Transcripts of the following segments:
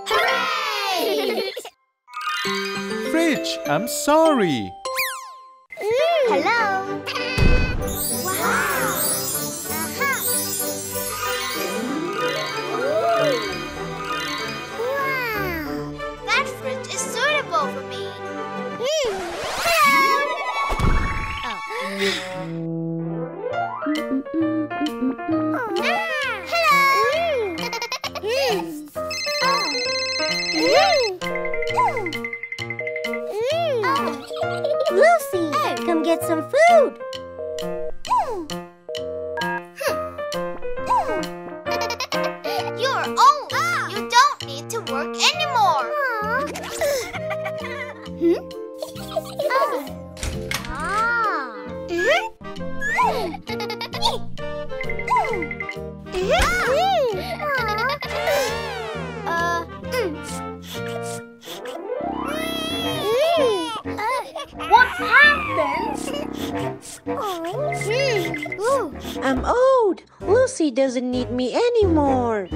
Hooray! Fridge, I'm sorry. Hello. Wow. Wow. That fridge is suitable for me. Hello. Lucy, come get some food. You're old. You don't need to work anymore. What happened? I'm old. Lucy doesn't need me anymore.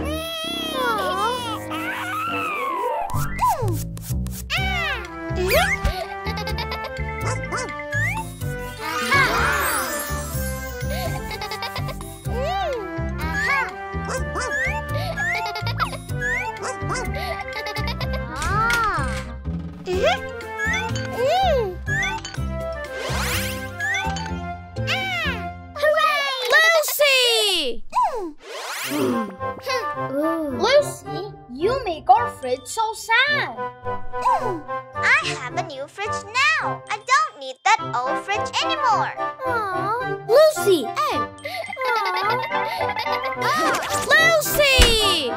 Lucy, you make our fridge so sad. I have a new fridge now. I don't need that old fridge anymore. Lucy! Lucy!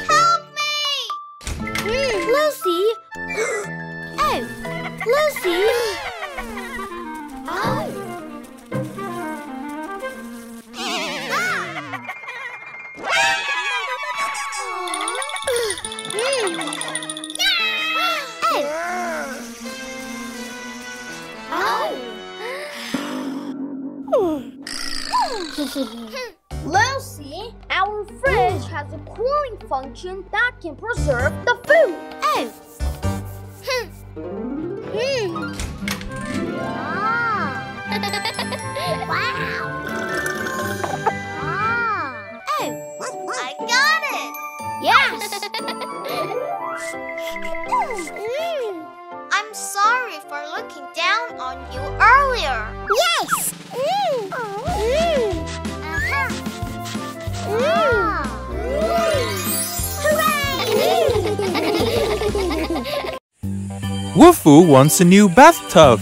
Help me! Lucy! Lucy! Lucy, our fridge has a cooling function that can preserve the food. I got it! Yes! I'm sorry for looking down on you earlier. Yes! Wolfoo wants a new bathtub.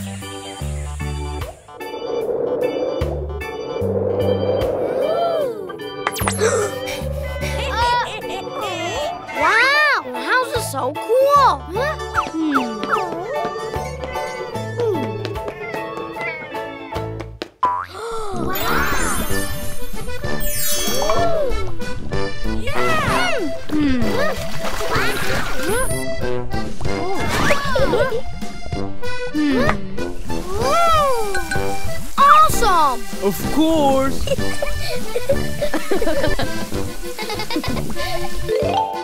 Wow! The house is so cool! Awesome! Of course.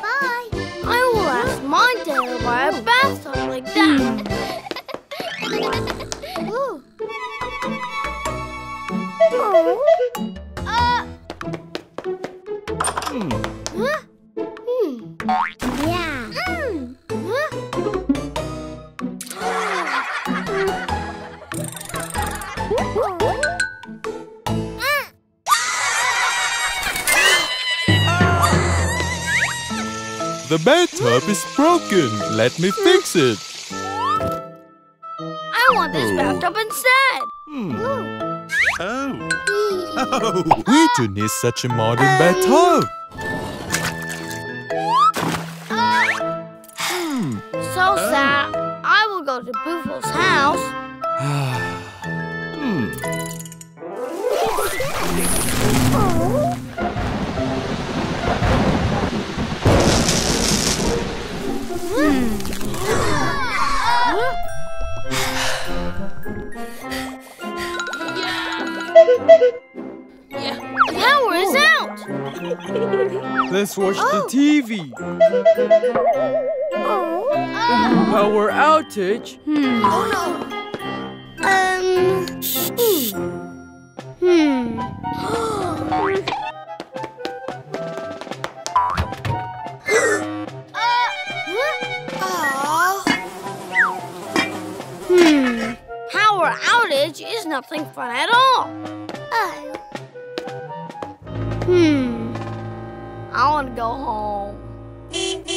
Bye. I will ask my dad to buy a bathtub like that. The bathtub is broken. Let me fix it. I want this bathtub instead. We do need such a modern bathtub. So sad. I will go to Boofle's house. Let's watch the TV. Power outage. Power outage is nothing fun at all. I want to go home.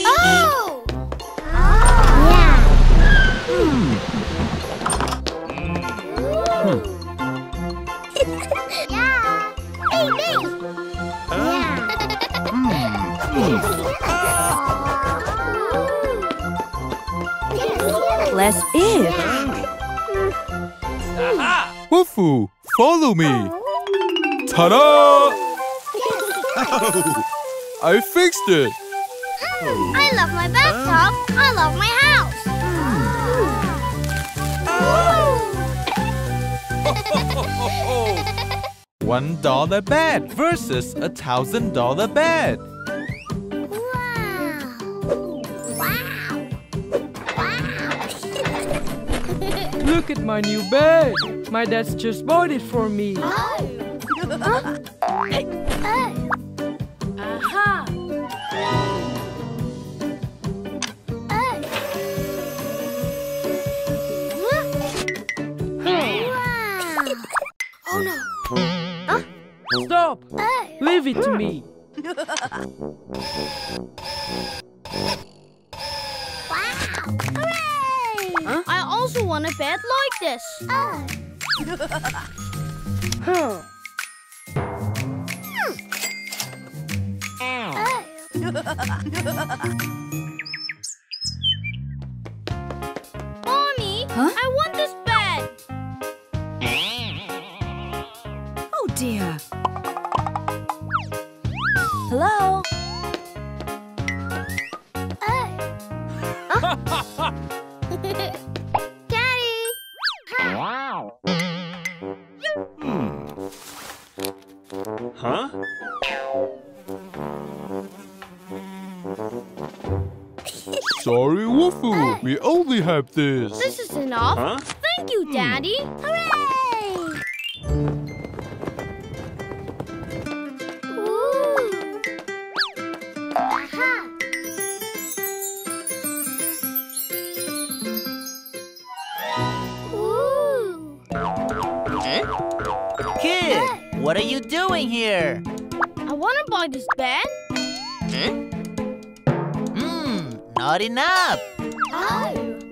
Oh! Yeah. Hey, me. Let's eat. Wolfoo, follow me. Ta-da! I fixed it. I love my bathtub. I love my house. $1 bed versus $1,000 bed. Look at my new bed. My dad's just bought it for me. Stop! Leave it to me. I also want a bed like this. Mommy, I want this bed. Oh dear. Hello? Daddy. Huh? Sorry, Wolfoo. We only have this. This is enough. Huh? Thank you, Daddy. Hooray! Kid, what are you doing here? I want to buy this bed. Not enough.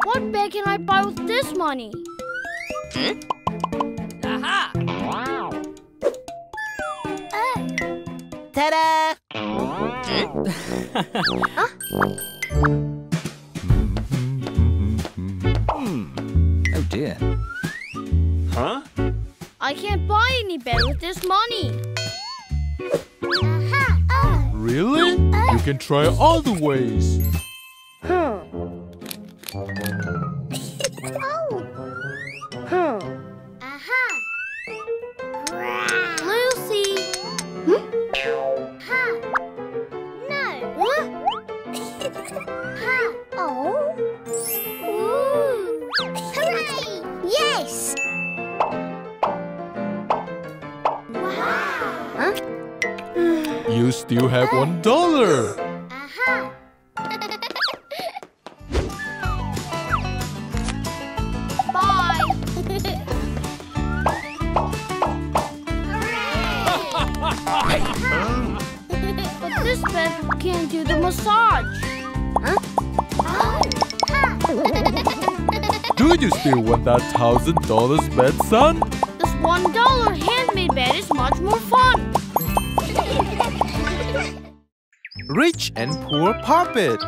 What bed can I buy with this money? Ta-da! Oh dear. Huh? I can't buy any bed with this money. Really? You can try all the ways. Lucy. Yes. You still have $1. Bye. But this bed can't do the massage. Do you still want that $1,000 bed, son? This $1 handmade bed is much more fun. Rich and poor puppet.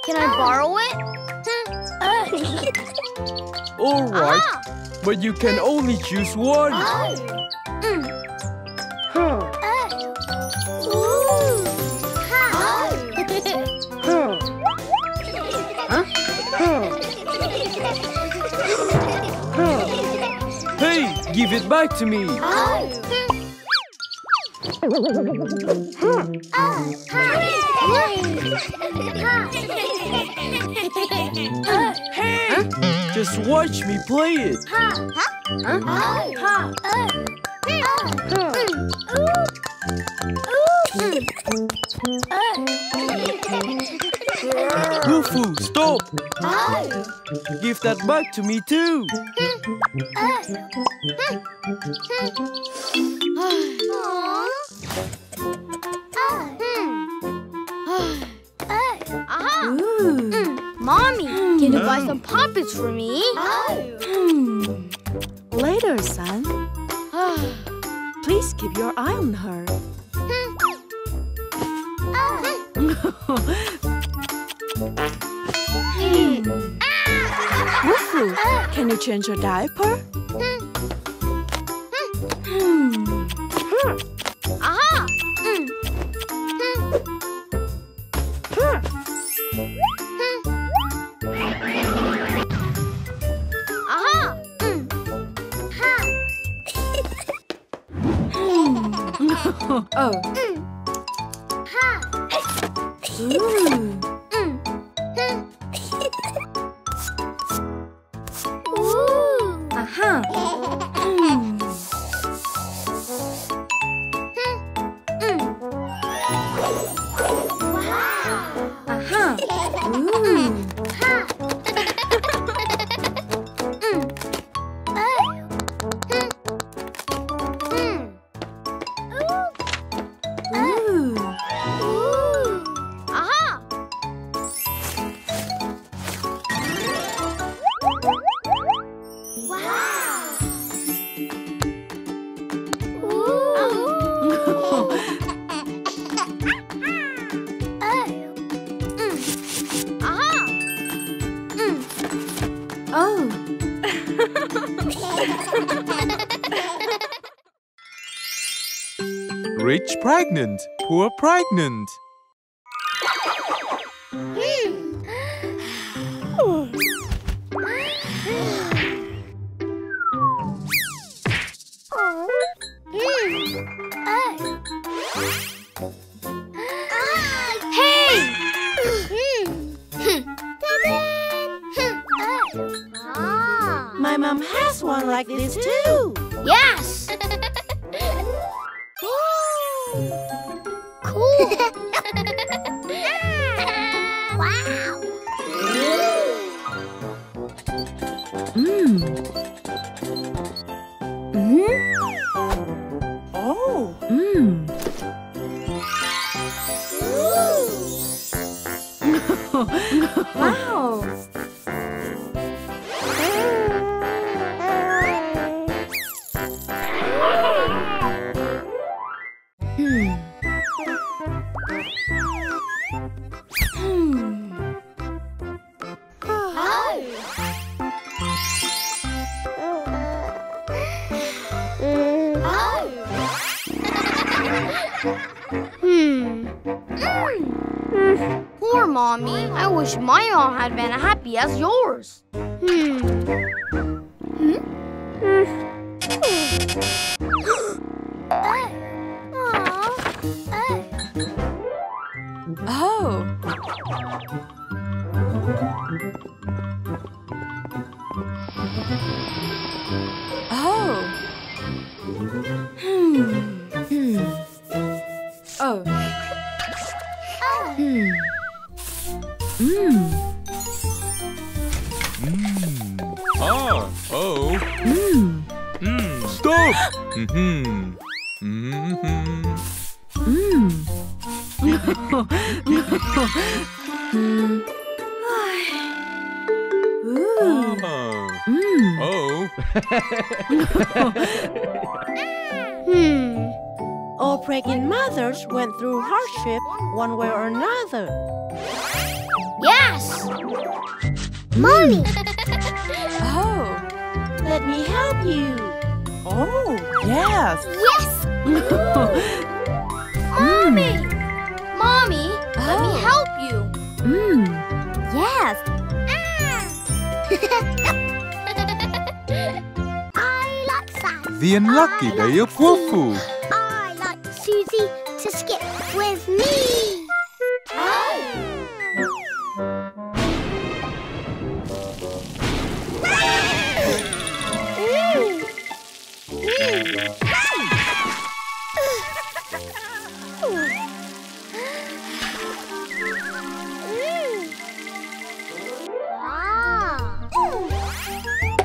Can I borrow it? All right, but you can only choose one. Give it back to me. Just watch me play it. Wolfoo, stop! Give that back to me too. Mommy, can you buy some puppets for me? Later, son. Please keep your eye on her. Wolfoo, can you change your diaper? Aha! Aha! Oh. Aha. Aha. Aha! Oh. Rich pregnant, poor pregnant. My mom has one like this too. Yes! Cool! Wow! Oh. Wow. Poor Mommy. I wish my mom had been happy as yours. Oh. Oh. Oh. Ah, oh. Stop! Oh. All pregnant mothers went through hardship one way or another. Yes! Mommy! Oh. Let me help you. Oh, yes. Yes! Mommy! Mommy, let me help you. Yes. I like science. the unlucky day of Wolfoo. I like Susie to skip with me.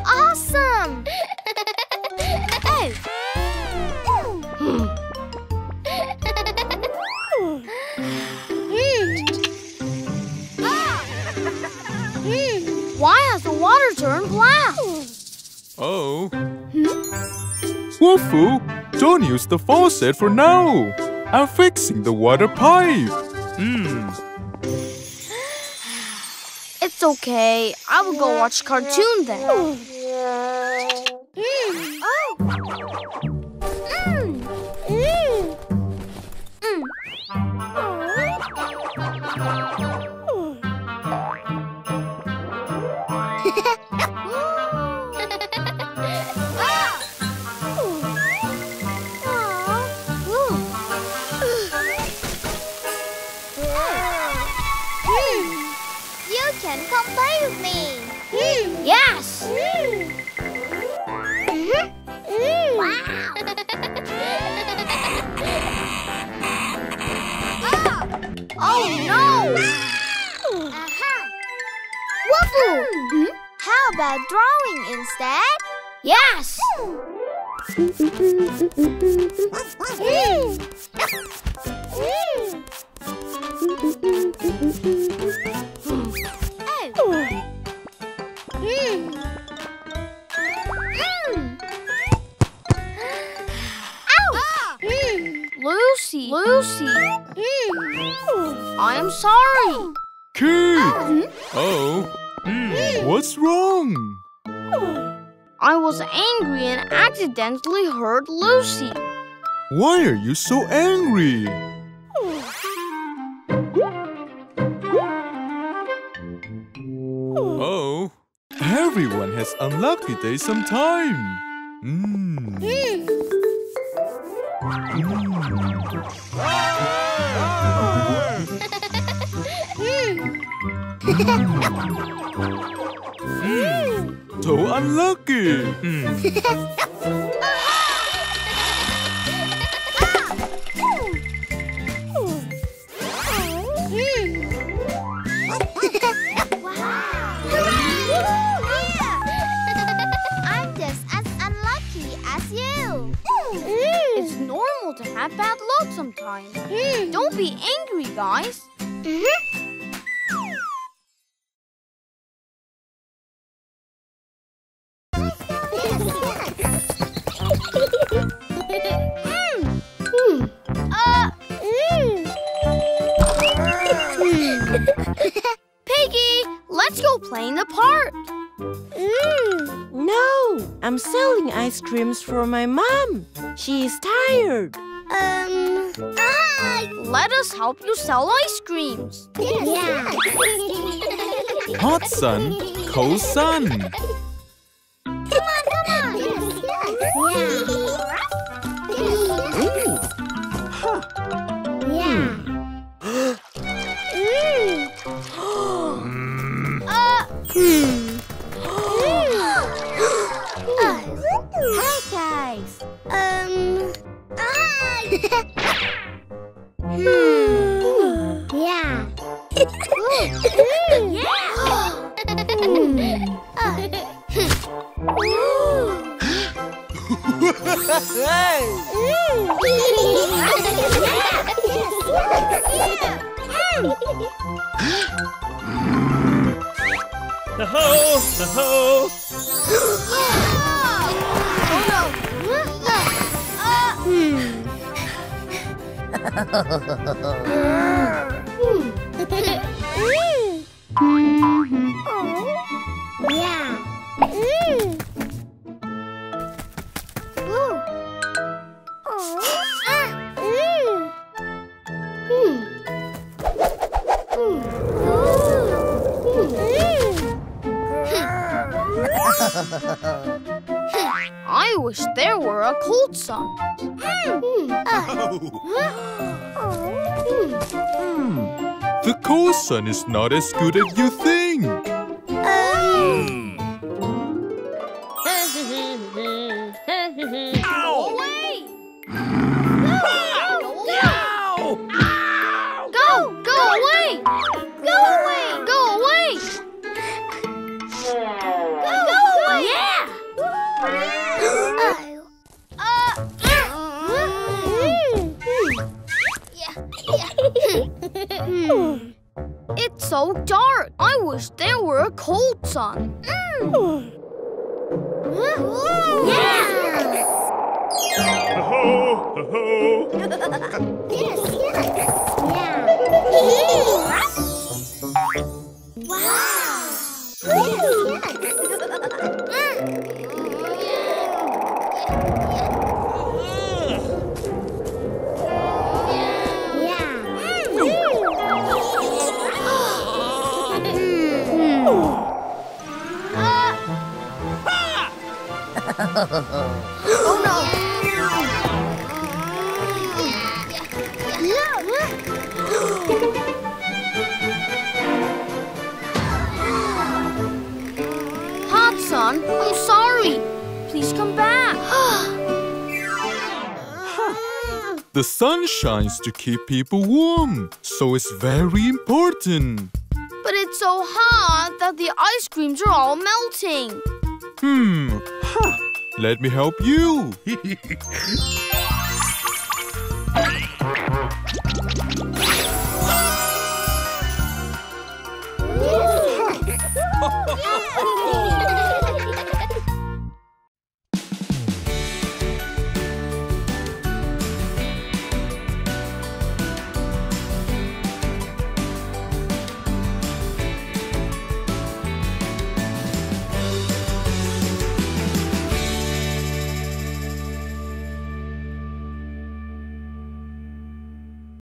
Awesome! Why has the water turned black? Oh. Wolfoo, don't use the faucet for now. I'm fixing the water pipe. It's okay. I will go watch cartoon then. You can come play with me. Yes! Oh no! Wolfoo! How about drawing instead? Yes! Lucy! Lucy! I am sorry. Kid! Oh. What's wrong? I was angry and accidentally hurt Lucy. Why are you so angry? Oh. Everyone has unlucky days sometime. So unlucky. I'm just as unlucky as you. It's normal to have bad luck sometimes. Don't be angry, guys. Piggy, let's go play in the park. No, I'm selling ice creams for my mom. She is tired. Let us help you sell ice creams. Hot sun, cold sun. Hi guys. wish there were a cold sun. The cold sun is not as good as you think. Go away! Go away! Go away! Go away! Go away! Yeah! It's so dark. I wish there were a cold sun. Yeah! Yes, yes. Yeah. Wow. Yes, Oh no! Hot sun, I'm sorry. Please come back. The sun shines to keep people warm, so it's very important. But it's so hot that the ice creams are all melting. Let me help you.